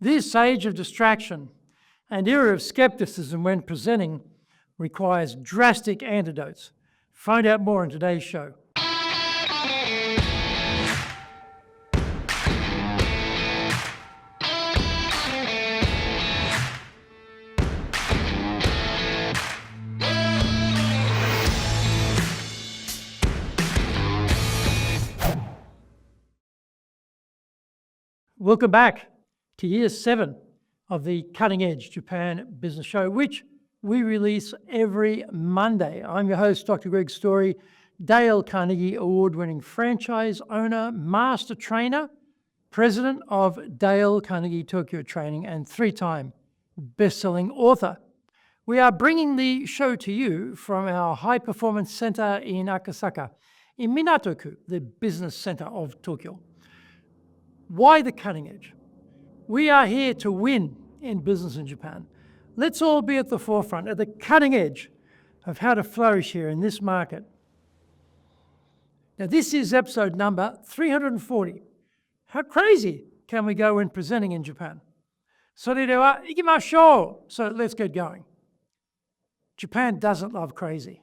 This age of distraction and era of skepticism when presenting requires drastic antidotes. Find out more in today's show. Welcome back to Year 7 of the Cutting Edge Japan Business Show, which we release every Monday. I'm your host, Dr. Greg Story, Dale Carnegie Award-winning franchise owner, master trainer, president of Dale Carnegie Tokyo Training, and 3-time best-selling author. We are bringing the show to you from our High Performance Center in Akasaka, in Minato-ku, the business center of Tokyo. Why the cutting edge? We are here to win in business in Japan. Let's all be at the forefront, at the cutting edge of how to flourish here in this market. Now, this is episode number 340. How crazy can we go when presenting in Japan? それでは行きましょう. So let's get going. Japan doesn't love crazy.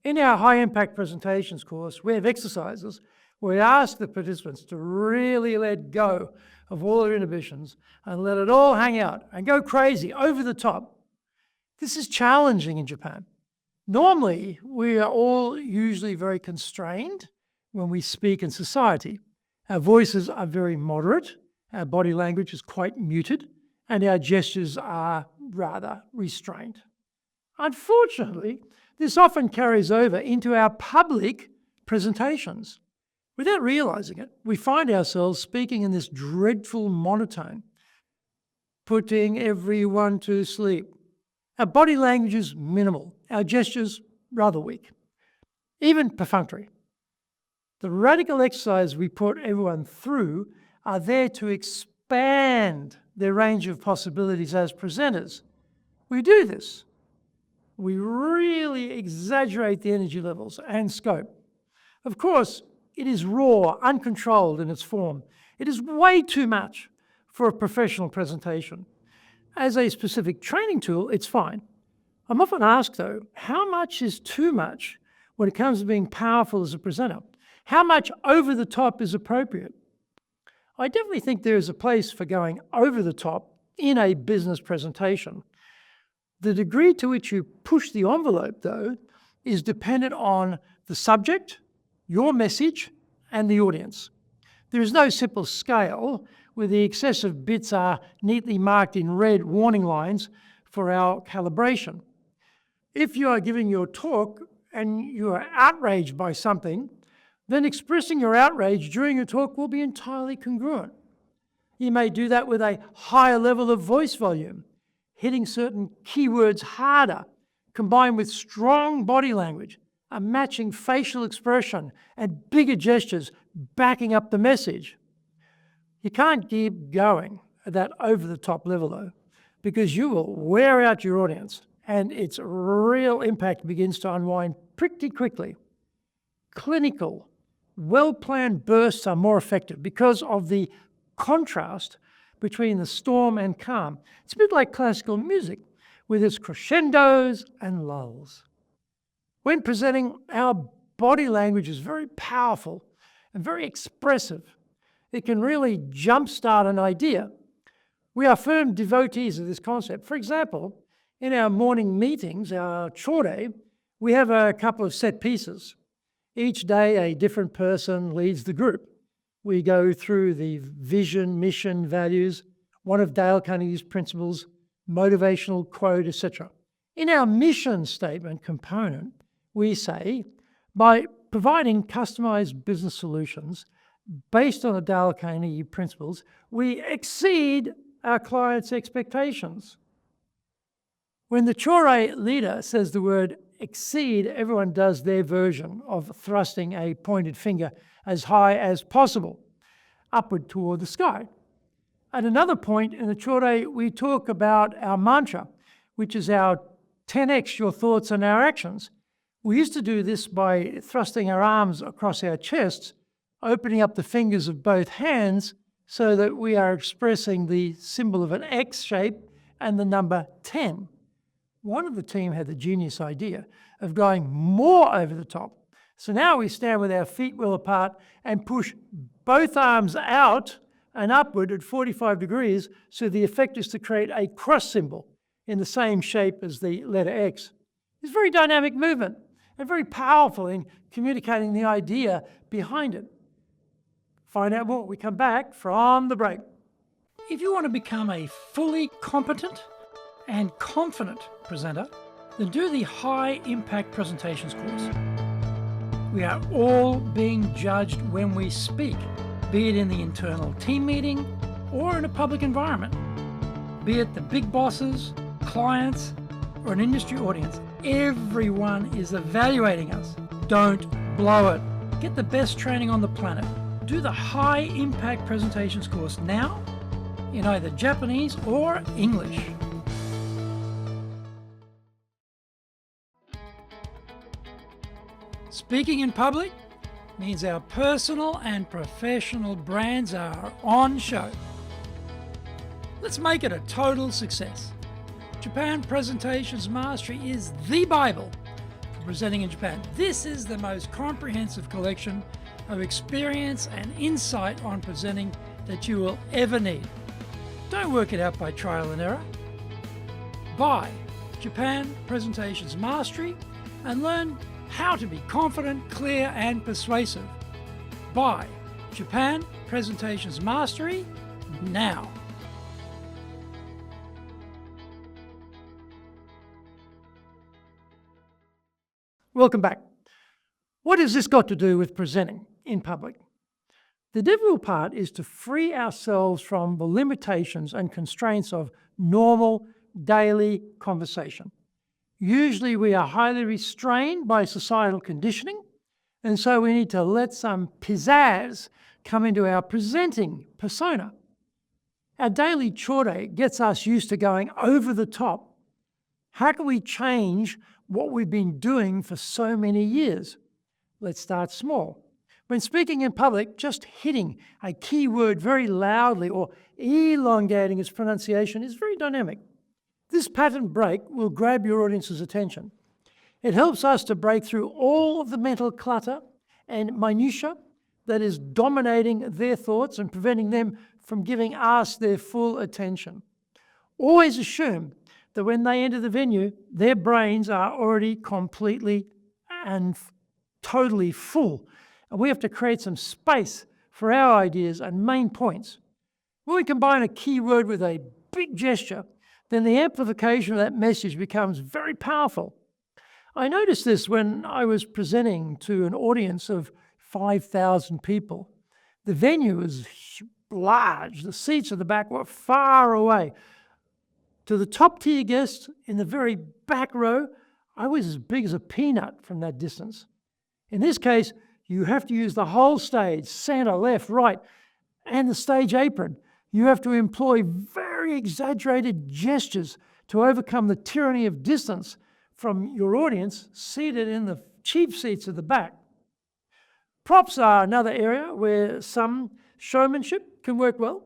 In our high impact presentations course, we have exercises where we ask the participants to really let go of all their inhibitions and let it all hang out and go crazy, over the top. This is challenging in Japan. Normally, we are all usually very constrained when we speak in society. Our voices are very moderate, our body language is quite muted, and our gestures are rather restrained. Unfortunately, this often carries over into our public presentations. Without realizing it, we find ourselves speaking in this dreadful monotone, putting everyone to sleep. Our body language is minimal, our gestures rather weak, even perfunctory. The radical exercises we put everyone through are there to expand their range of possibilities as presenters. We do this. We really exaggerate the energy levels and scope. Of course, it is raw, uncontrolled in its form. It is way too much for a professional presentation. As a specific training tool, it's fine. I'm often asked, though, how much is too much when it comes to being powerful as a presenter? How much over the top is appropriate? I definitely think there is a place for going over the top in a business presentation. The degree to which you push the envelope, though, is dependent on the subject, your message, and the audience. There is no simple scale where the excessive bits are neatly marked in red warning lines for our calibration. If you are giving your talk and you are outraged by something, then expressing your outrage during your talk will be entirely congruent. You may do that with a higher level of voice volume, hitting certain keywords harder, combined with strong body language, a matching facial expression, and bigger gestures backing up the message. You can't keep going at that over-the-top level, though, because you will wear out your audience, and its real impact begins to unwind pretty quickly. Clinical, well-planned bursts are more effective because of the contrast between the storm and calm. It's a bit like classical music, with its crescendos and lulls. When presenting, our body language is very powerful and very expressive. It can really jumpstart an idea. We are firm devotees of this concept. For example, in our morning meetings, our chore, we have a couple of set pieces. Each day, a different person leads the group. We go through the vision, mission, values, one of Dale Carnegie's principles, motivational quote, etc. In our mission statement component, we say, by providing customized business solutions based on the Dale Carnegie principles, we exceed our clients' expectations. When the chore leader says the word exceed, everyone does their version of thrusting a pointed finger as high as possible, upward toward the sky. At another point in the chore, we talk about our mantra, which is our 10x your thoughts and our actions. We used to do this by thrusting our arms across our chests, opening up the fingers of both hands, so that we are expressing the symbol of an X shape and the number 10. One of the team had the genius idea of going more over the top. So now we stand with our feet well apart and push both arms out and upward at 45 degrees, so the effect is to create a cross symbol in the same shape as the letter X. It's a very dynamic movement and very powerful in communicating the idea behind it. Find out more when we come back from the break. If you want to become a fully competent and confident presenter, then do the High Impact Presentations course. We are all being judged when we speak, be it in the internal team meeting or in a public environment, be it the big bosses, clients, or an industry audience. Everyone is evaluating us. Don't blow it. Get the best training on the planet. Do the High Impact Presentations course now in either Japanese or English. Speaking in public means our personal and professional brands are on show. Let's make it a total success. Japan Presentations Mastery is the Bible for presenting in Japan. This is the most comprehensive collection of experience and insight on presenting that you will ever need. Don't work it out by trial and error. Buy Japan Presentations Mastery and learn how to be confident, clear, and persuasive. Buy Japan Presentations Mastery now. Welcome back. What has this got to do with presenting in public? The difficult part is to free ourselves from the limitations and constraints of normal daily conversation. Usually we are highly restrained by societal conditioning, and so we need to let some pizzazz come into our presenting persona. Our daily chore gets us used to going over the top. How can we change what we've been doing for so many years? Let's start small. When speaking in public, just hitting a key word very loudly or elongating its pronunciation is very dynamic. This pattern break will grab your audience's attention. It helps us to break through all of the mental clutter and minutiae that is dominating their thoughts and preventing them from giving us their full attention. Always assume that when they enter the venue, their brains are already completely and totally full. And we have to create some space for our ideas and main points. When we combine a key word with a big gesture, then the amplification of that message becomes very powerful. I noticed this when I was presenting to an audience of 5,000 people. The venue was large. The seats at the back were far away. To the top tier guests in the very back row, I was as big as a peanut from that distance. In this case, you have to use the whole stage, center, left, right, and the stage apron. You have to employ very exaggerated gestures to overcome the tyranny of distance from your audience seated in the cheap seats at the back. Props are another area where some showmanship can work well.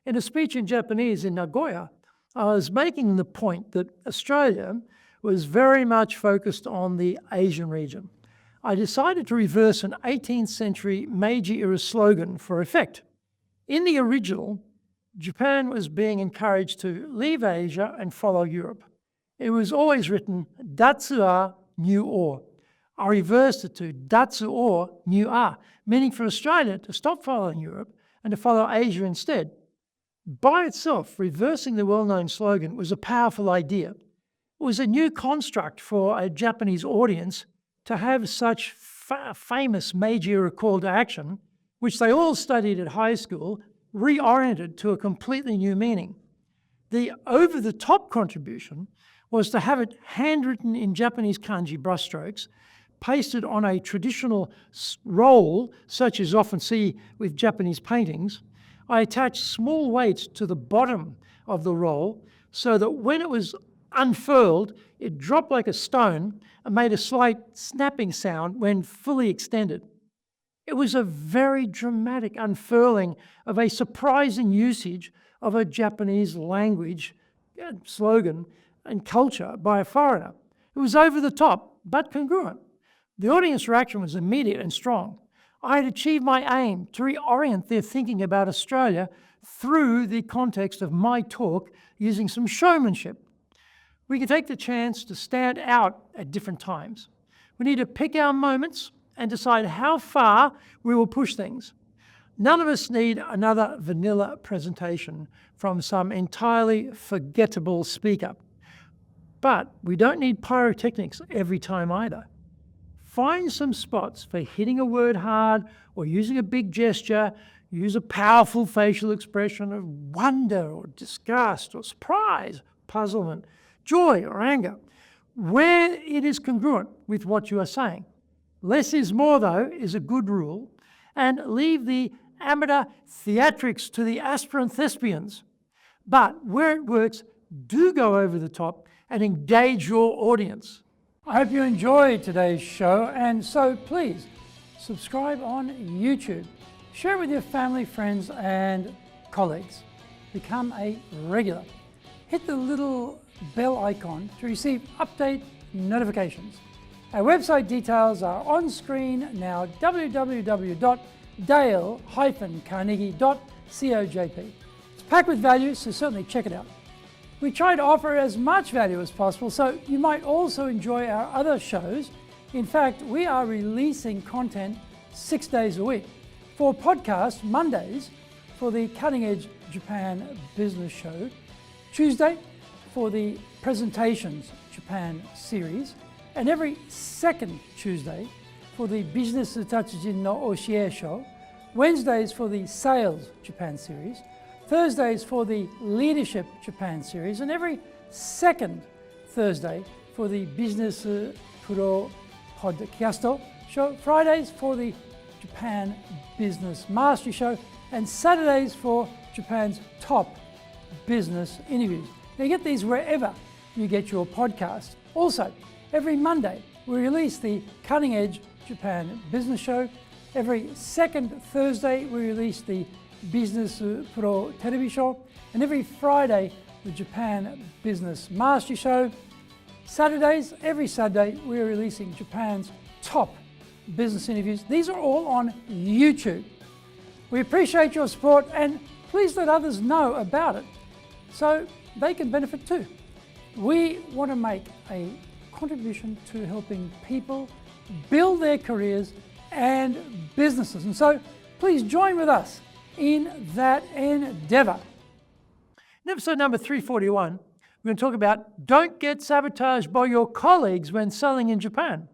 In a speech in Japanese in Nagoya, I was making the point that Australia was very much focused on the Asian region. I decided to reverse an 18th century Meiji-era slogan for effect. In the original, Japan was being encouraged to leave Asia and follow Europe. It was always written Datsu a new or. I reversed it to Datsu or new a, meaning for Australia to stop following Europe and to follow Asia instead. By itself, reversing the well-known slogan was a powerful idea. It was a new construct for a Japanese audience to have such famous Meiji-era call to action, which they all studied at high school, reoriented to a completely new meaning. The over-the-top contribution was to have it handwritten in Japanese kanji brushstrokes, pasted on a traditional roll, such as often see with Japanese paintings. I attached small weights to the bottom of the roll so that when it was unfurled, it dropped like a stone and made a slight snapping sound when fully extended. It was a very dramatic unfurling of a surprising usage of a Japanese language slogan and culture by a foreigner. It was over the top, but congruent. The audience reaction was immediate and strong. I had achieved my aim to reorient their thinking about Australia through the context of my talk using some showmanship. We can take the chance to stand out at different times. We need to pick our moments and decide how far we will push things. None of us need another vanilla presentation from some entirely forgettable speaker. But we don't need pyrotechnics every time either. Find some spots for hitting a word hard or using a big gesture. Use a powerful facial expression of wonder or disgust or surprise, puzzlement, joy or anger, where it is congruent with what you are saying. Less is more, though, is a good rule, and leave the amateur theatrics to the aspirant thespians. But where it works, do go over the top and engage your audience. I hope you enjoyed today's show, and so please subscribe on YouTube. Share it with your family, friends, and colleagues. Become a regular. Hit the little bell icon to receive update notifications. Our website details are on screen now, www.dale-carnegie.cojp. It's packed with value, so certainly check it out. We try to offer as much value as possible, so you might also enjoy our other shows. In fact, we are releasing content 6 days a week. For podcasts, Mondays for the Cutting Edge Japan Business Show, Tuesday for the Presentations Japan series, and every second Tuesday for the Business Tatsujin no Oshie Show, Wednesdays for the Sales Japan series, Thursdays for the Leadership Japan series, and every second Thursday for the Business Pro Podcast Show, Fridays for the Japan Business Mastery Show, and Saturdays for Japan's top business interviews. Now you get these wherever you get your podcast. Also, every Monday we release the Cutting Edge Japan Business Show. Every second Thursday we release the Business Pro Television Show, and every Friday the Japan Business Mastery Show. Saturdays, every Saturday we're releasing Japan's top business interviews. These are all on YouTube. We appreciate your support, and please let others know about it so they can benefit too. We want to make a contribution to helping people build their careers and businesses, and so please join with us in that endeavor. In episode number 341, we're going to talk about don't get sabotaged by your colleagues when selling in Japan.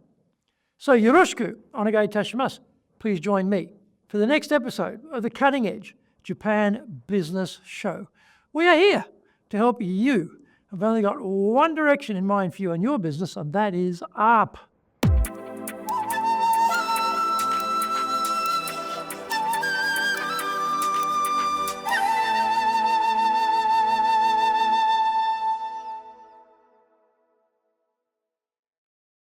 So yoroshiku onegai itashimasu. Please join me for the next episode of the Cutting Edge Japan Business Show. We are here to help you. I've only got one direction in mind for you and your business, and that is up.